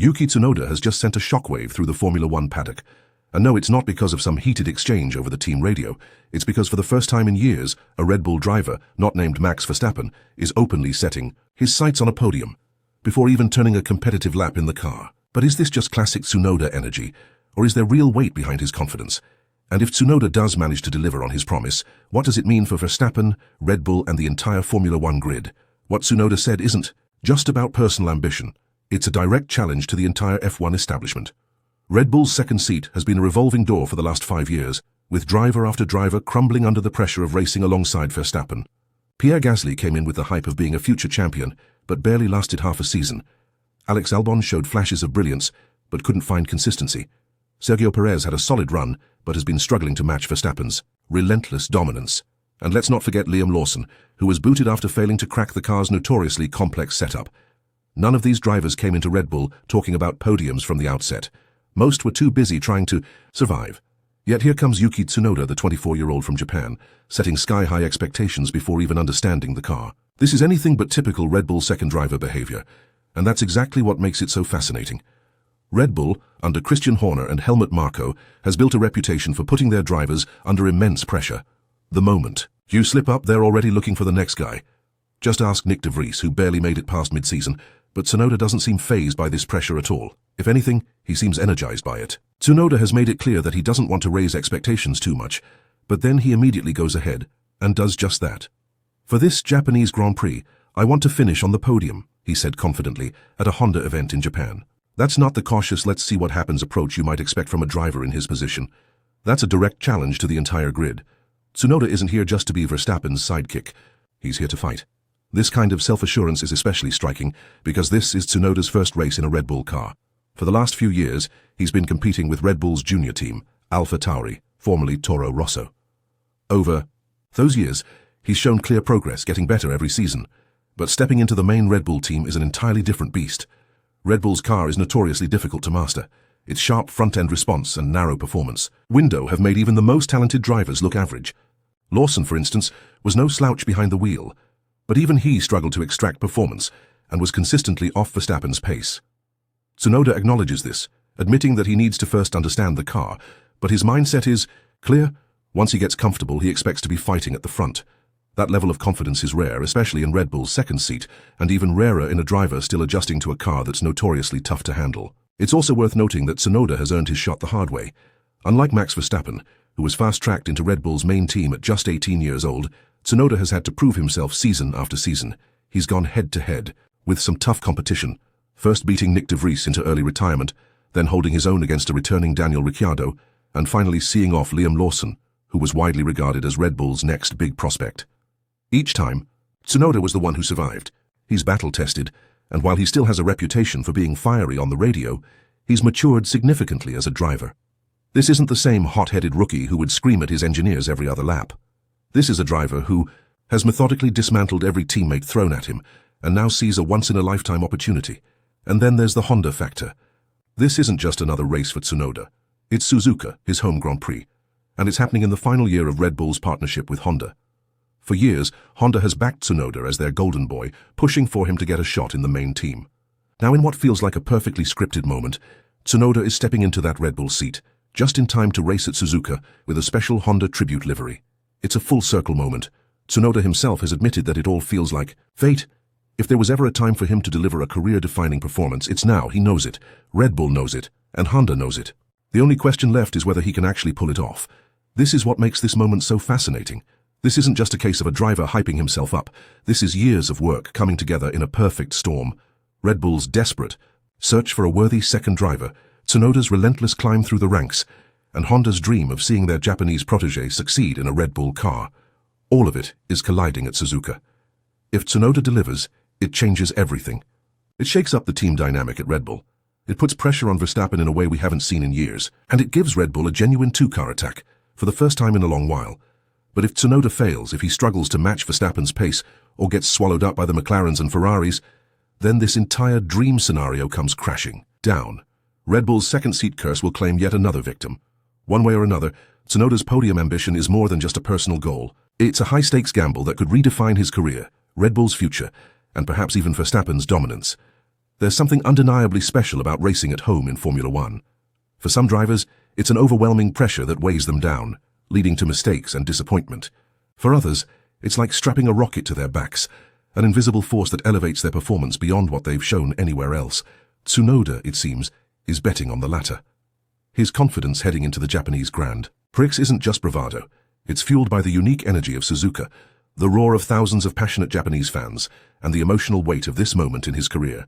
Yuki Tsunoda has just sent a shockwave through the Formula One paddock. And no, it's not because of some heated exchange over the team radio. It's because for the first time in years, a Red Bull driver, not named Max Verstappen, is openly setting his sights on a podium, before even turning a competitive lap in the car. But is this just classic Tsunoda energy, or is there real weight behind his confidence? And if Tsunoda does manage to deliver on his promise, what does it mean for Verstappen, Red Bull and the entire Formula One grid? What Tsunoda said isn't just about personal ambition. It's a direct challenge to the entire F1 establishment. Red Bull's second seat has been a revolving door for the last 5 years, with driver after driver crumbling under the pressure of racing alongside Verstappen. Pierre Gasly came in with the hype of being a future champion, but barely lasted half a season. Alex Albon showed flashes of brilliance, but couldn't find consistency. Sergio Perez had a solid run, but has been struggling to match Verstappen's relentless dominance. And let's not forget Liam Lawson, who was booted after failing to crack the car's notoriously complex setup. None of these drivers came into Red Bull talking about podiums from the outset. Most were too busy trying to survive. Yet here comes Yuki Tsunoda, the 24-year-old from Japan, setting sky-high expectations before even understanding the car. This is anything but typical Red Bull second driver behavior, and that's exactly what makes it so fascinating. Red Bull, under Christian Horner and Helmut Marko, has built a reputation for putting their drivers under immense pressure. The moment you slip up, they're already looking for the next guy. Just ask Nick de Vries, who barely made it past mid-season, but Tsunoda doesn't seem fazed by this pressure at all. If anything, he seems energized by it. Tsunoda has made it clear that he doesn't want to raise expectations too much, but then he immediately goes ahead and does just that. For this Japanese Grand Prix, I want to finish on the podium, he said confidently at a Honda event in Japan. That's not the cautious let's see what happens approach you might expect from a driver in his position. That's a direct challenge to the entire grid. Tsunoda isn't here just to be Verstappen's sidekick. He's here to fight. This kind of self-assurance is especially striking because this is Tsunoda's first race in a Red Bull car. For the last few years, he's been competing with Red Bull's junior team, Alpha Tauri, formerly Toro Rosso. Over those years, he's shown clear progress, getting better every season. But stepping into the main Red Bull team is an entirely different beast. Red Bull's car is notoriously difficult to master. Its sharp front-end response and narrow performance window have made even the most talented drivers look average. Lawson, for instance, was no slouch behind the wheel, but even he struggled to extract performance and was consistently off Verstappen's pace. Tsunoda acknowledges this, admitting that he needs to first understand the car, but his mindset is clear. Once he gets comfortable, he expects to be fighting at the front. That level of confidence is rare, especially in Red Bull's second seat, and even rarer in a driver still adjusting to a car that's notoriously tough to handle. It's also worth noting that Tsunoda has earned his shot the hard way. Unlike Max Verstappen, who was fast-tracked into Red Bull's main team at just 18 years old, Tsunoda has had to prove himself season after season. He's gone head-to-head with some tough competition, first beating Nick de Vries into early retirement, then holding his own against a returning Daniel Ricciardo, and finally seeing off Liam Lawson, who was widely regarded as Red Bull's next big prospect. Each time, Tsunoda was the one who survived. He's battle-tested, and while he still has a reputation for being fiery on the radio, he's matured significantly as a driver. This isn't the same hot-headed rookie who would scream at his engineers every other lap. This is a driver who has methodically dismantled every teammate thrown at him and now sees a once-in-a-lifetime opportunity. And then there's the Honda factor. This isn't just another race for Tsunoda. It's Suzuka, his home Grand Prix, and it's happening in the final year of Red Bull's partnership with Honda. For years, Honda has backed Tsunoda as their golden boy, pushing for him to get a shot in the main team. Now, in what feels like a perfectly scripted moment, Tsunoda is stepping into that Red Bull seat, just in time to race at Suzuka with a special Honda tribute livery. It's a full-circle moment. Tsunoda himself has admitted that it all feels like fate. If there was ever a time for him to deliver a career-defining performance, it's now. He knows it, Red Bull knows it, and Honda knows it. The only question left is whether he can actually pull it off. This is what makes this moment so fascinating. This isn't just a case of a driver hyping himself up. This is years of work coming together in a perfect storm. Red Bull's desperate search for a worthy second driver, Tsunoda's relentless climb through the ranks, and Honda's dream of seeing their Japanese protégé succeed in a Red Bull car. All of it is colliding at Suzuka. If Tsunoda delivers, it changes everything. It shakes up the team dynamic at Red Bull. It puts pressure on Verstappen in a way we haven't seen in years, and it gives Red Bull a genuine two-car attack, for the first time in a long while. But if Tsunoda fails, if he struggles to match Verstappen's pace, or gets swallowed up by the McLarens and Ferraris, then this entire dream scenario comes crashing down. Red Bull's second-seat curse will claim yet another victim. One way or another, Tsunoda's podium ambition is more than just a personal goal. It's a high-stakes gamble that could redefine his career, Red Bull's future, and perhaps even Verstappen's dominance. There's something undeniably special about racing at home in Formula One. For some drivers, it's an overwhelming pressure that weighs them down, leading to mistakes and disappointment. For others, it's like strapping a rocket to their backs, an invisible force that elevates their performance beyond what they've shown anywhere else. Tsunoda, it seems, is betting on the latter. His confidence heading into the Japanese Grand Prix isn't just bravado. It's fueled by the unique energy of Suzuka, the roar of thousands of passionate Japanese fans, and the emotional weight of this moment in his career.